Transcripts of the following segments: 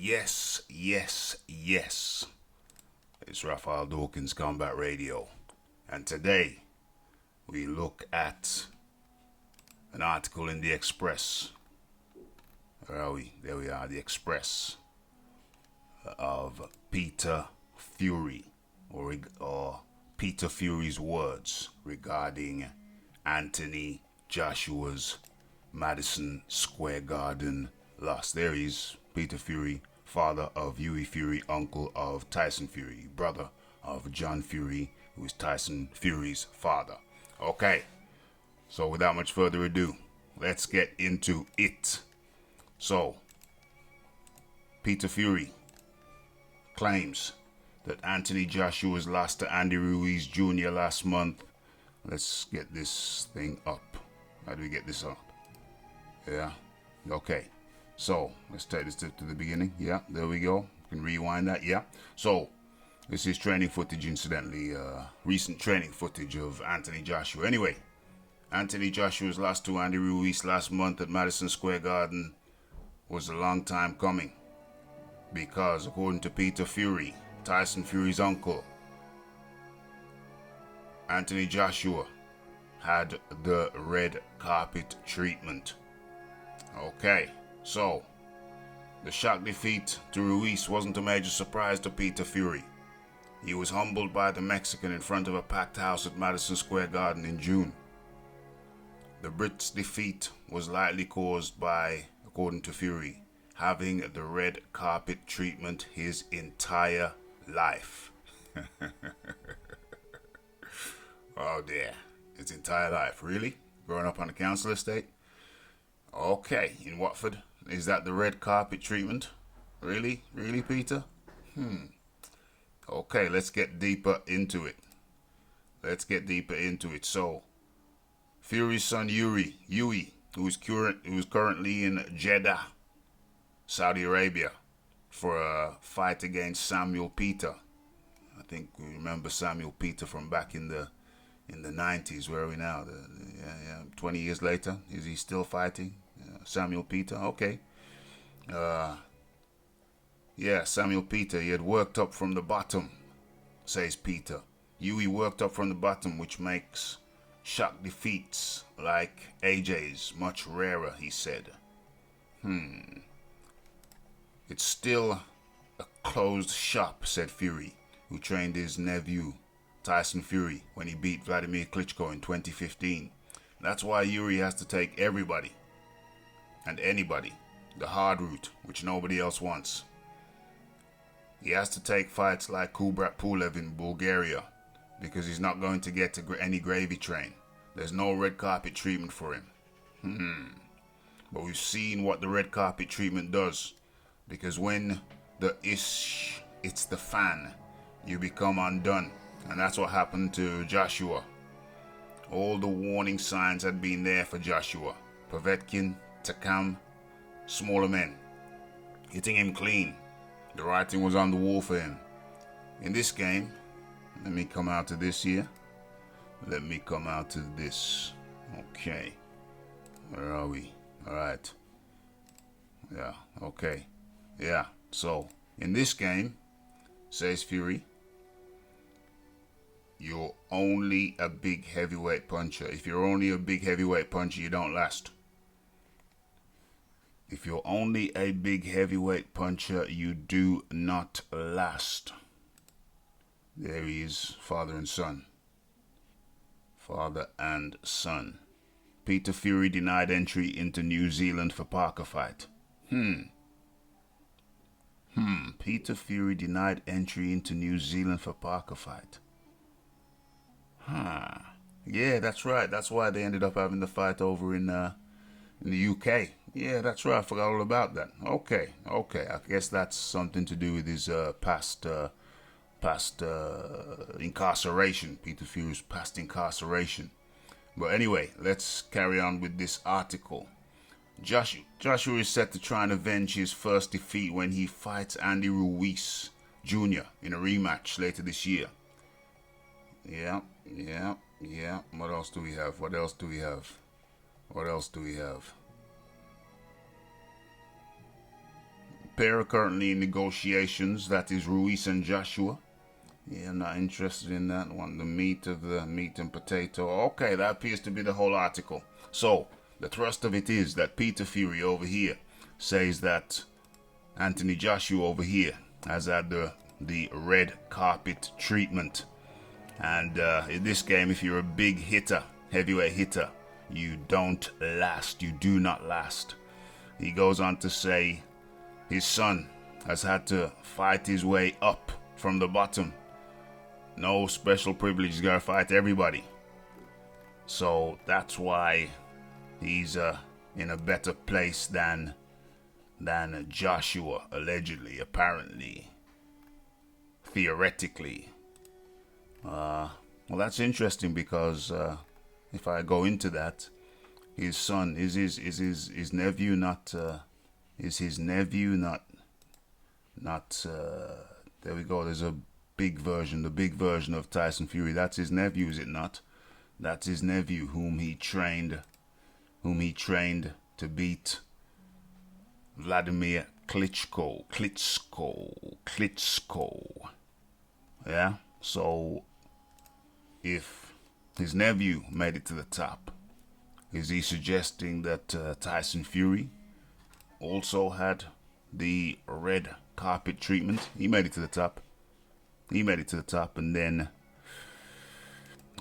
Yes, yes, yes. It's Raphael Dawkins Combat Radio. And today we look at an article in the Express. Where are we? There we are, the Express of Peter Fury, or Peter Fury's words regarding Anthony Joshua's Madison Square Garden loss. There he is, Peter Fury, father of Huey Fury, uncle of Tyson Fury, brother of John Fury, who is Tyson Fury's father. Okay, so without much further ado, let's get into it. So, Peter Fury claims that Anthony Joshua's lost to Andy Ruiz Jr. last month. Let's get this thing up. How do we get this up? Yeah, okay. So, let's take this to the beginning. Yeah, there we go. You can rewind that. Yeah. So, this is training footage, incidentally. Recent training footage of Anthony Joshua. Anyway, Anthony Joshua's loss to Andy Ruiz last month at Madison Square Garden was a long time coming. Because, according to Peter Fury, Tyson Fury's uncle, Anthony Joshua had the red carpet treatment. Okay. So, the shock defeat to Ruiz wasn't a major surprise to Peter Fury. He was humbled by the Mexican in front of a packed house at Madison Square Garden in June. The Brits' defeat was likely caused by, according to Fury, having the red carpet treatment his entire life. Oh dear, his entire life, really? Growing up on a council estate? Okay, in Watford. Is that the red carpet treatment? Really? Really, Peter? Okay, let's get deeper into it. So, Fury's son Huey, who is currently in Jeddah, Saudi Arabia, for a fight against Samuel Peter. I think we remember Samuel Peter from back in the 90s. Where are we now? 20 years later, is he still fighting? Samuel Peter, okay. Samuel Peter, he had worked up from the bottom, says Peter. Huey worked up from the bottom, which makes shock defeats like AJ's much rarer, he said. It's still a closed shop, said Fury, who trained his nephew, Tyson Fury, when he beat Vladimir Klitschko in 2015. That's why Huey has to take everybody and anybody the hard route, which nobody else wants. He has to take fights like Kubrat Pulev in Bulgaria because he's not going to get to any gravy train. There's no red carpet treatment for him. But we've seen what the red carpet treatment does, because when it's the fan, you become undone. And that's what happened to Joshua. All the warning signs had been there for Joshua. Povetkin, Takam, smaller men, hitting him clean. The writing was on the wall for him. In this game, let me come out to this here. Okay. Where are we? Alright. Yeah, okay. Yeah, so, in this game, says Fury, you're only a big heavyweight puncher. If you're only a big heavyweight puncher, you don't last. If you're only a big heavyweight puncher, you do not last. There he is, father and son. Father and son. Peter Fury denied entry into New Zealand for Parker fight. Peter Fury denied entry into New Zealand for Parker fight. Yeah, that's right. That's why they ended up having the fight over in the UK. Yeah, that's right. I forgot all about that. Okay. I guess that's something to do with his past incarceration. Peter Fury's past incarceration. But anyway, let's carry on with this article. Joshua is set to try and avenge his first defeat when he fights Andy Ruiz Jr. in a rematch later this year. Yeah. What else do we have? pair are currently in negotiations. That is Ruiz and Joshua. Yeah, I'm not interested in that one. The meat and potato. Okay, that appears to be the whole article. So, the thrust of it is that Peter Fury over here says that Anthony Joshua over here has had the red carpet treatment. And in this game, if you're a big hitter, heavyweight hitter, you don't last. You do not last. He goes on to say his son has had to fight his way up from the bottom. No special privilege, he's gotta fight everybody. So that's why he's in a better place than Joshua, allegedly, apparently, theoretically. Well, that's interesting because if I go into that, his son is his nephew not is his nephew not there we go. There's a big version, the big version of Tyson Fury. That's his nephew, is it not? That's his nephew whom he trained to beat Vladimir Klitschko. Yeah. So if his nephew made it to the top, is he suggesting that Tyson Fury also had the red carpet treatment? He made it to the top. And then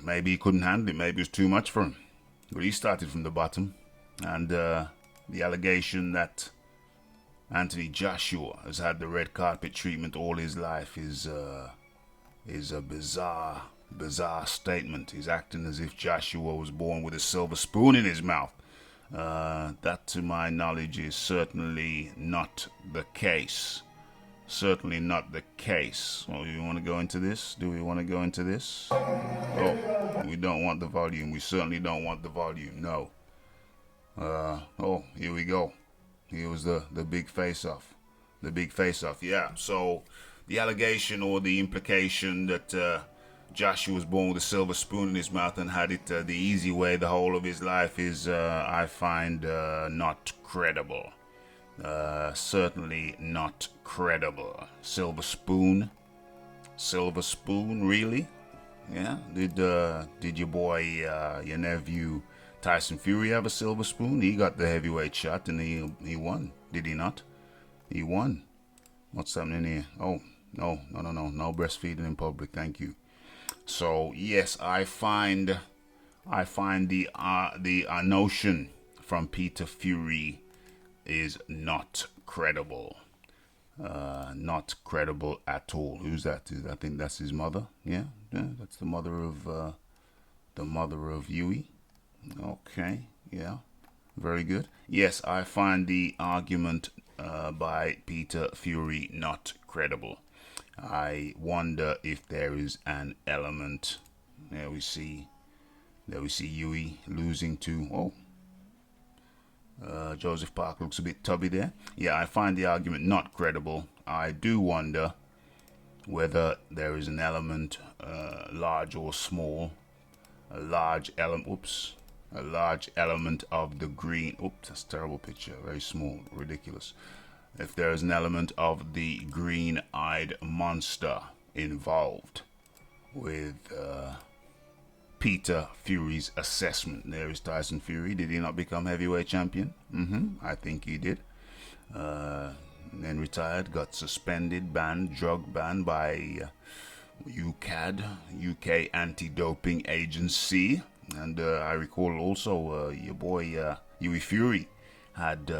maybe he couldn't handle it. Maybe it was too much for him. But he started from the bottom. And the allegation that Anthony Joshua has had the red carpet treatment all his life is a bizarre statement. He's acting as if Joshua was born with a silver spoon in his mouth. That, to my knowledge, is certainly not the case. Certainly not the case. Well, you want to go into this? Do we want to go into this? Oh, we don't want the volume. We certainly don't want the volume. No. Oh, here we go. Here was the big face-off. The big face-off, yeah. So, the allegation or the implication that Joshua was born with a silver spoon in his mouth and had it the easy way the whole of his life is, I find, not credible. Certainly not credible. Silver spoon, really? Yeah. Did your boy, your nephew Tyson Fury have a silver spoon? He got the heavyweight shot and he won. Did he not? He won. What's happening here? Oh, no breastfeeding in public. Thank you. So yes, I find the notion from Peter Fury is not credible. Not credible at all. Who's that? I think that's his mother. Yeah, that's the mother of Yui. Okay, yeah, very good. Yes, I find the argument by Peter Fury not credible. I wonder if there is an element. There we see Yui losing to Joseph Parker looks a bit tubby there. Yeah, I find the argument not credible. I do wonder whether there is an element, large or small, a large element of the green. Oops, that's a terrible picture. Very small, ridiculous. If there is an element of the green-eyed monster involved with Peter Fury's assessment. There is Tyson Fury. Did he not become heavyweight champion? I think he did. Then retired, got suspended, drug banned by UCAD, UK Anti-Doping Agency. And I recall also your boy Yui Fury had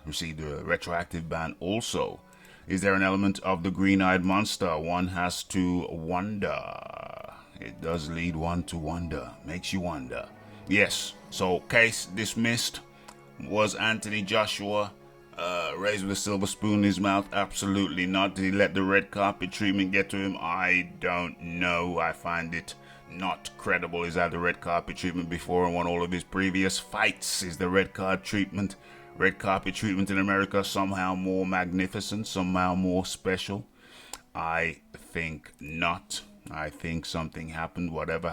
received a retroactive ban also. Is there an element of the green-eyed monster? One has to wonder. It does lead one to wonder. Makes you wonder. Yes, so case dismissed. Was Anthony Joshua raised with a silver spoon in his mouth? Absolutely not. Did he let the red carpet treatment get to him? I don't know. I find it not credible. He's had the red carpet treatment before and won all of his previous fights. Is the red carpet treatment in America somehow more magnificent, somehow more special? I think not. I think something happened, whatever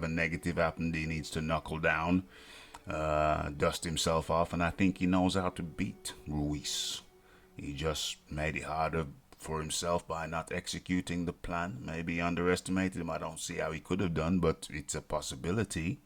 negative happened, he needs to knuckle down, dust himself off, and I think he knows how to beat Ruiz. He just made it harder for himself by not executing the plan. Maybe he underestimated him. I don't see how he could have done, but it's a possibility.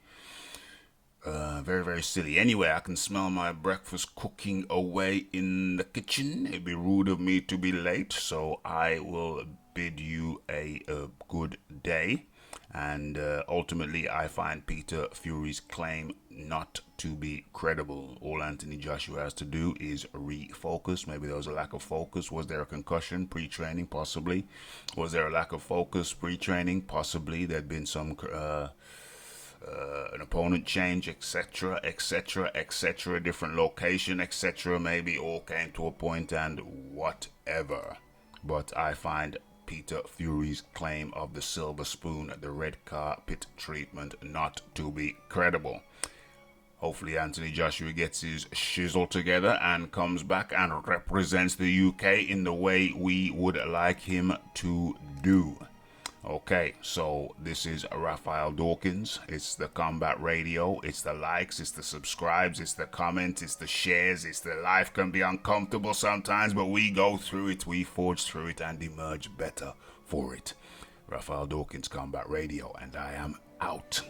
Very, very silly. Anyway, I can smell my breakfast cooking away in the kitchen. It'd be rude of me to be late, so I will bid you a good day. And ultimately, I find Peter Fury's claim not to be credible. All Anthony Joshua has to do is refocus. Maybe there was a lack of focus. Was there a concussion pre-training? Possibly. Was there a lack of focus pre-training? Possibly. There'd been some an opponent change, etc., etc., etc., different location, etc. Maybe all came to a point and whatever. But I find Peter Fury's claim of the silver spoon, the red carpet treatment, not to be credible. Hopefully Anthony Joshua gets his shizzle together and comes back and represents the UK in the way we would like him to do. Okay, so this is Raphael Dawkins. It's the Combat Radio. It's the likes, it's the subscribes, it's the comments, it's the shares, it's the life can be uncomfortable sometimes, but we go through it, we forge through it and emerge better for it. Raphael Dawkins, Combat Radio, and I am out.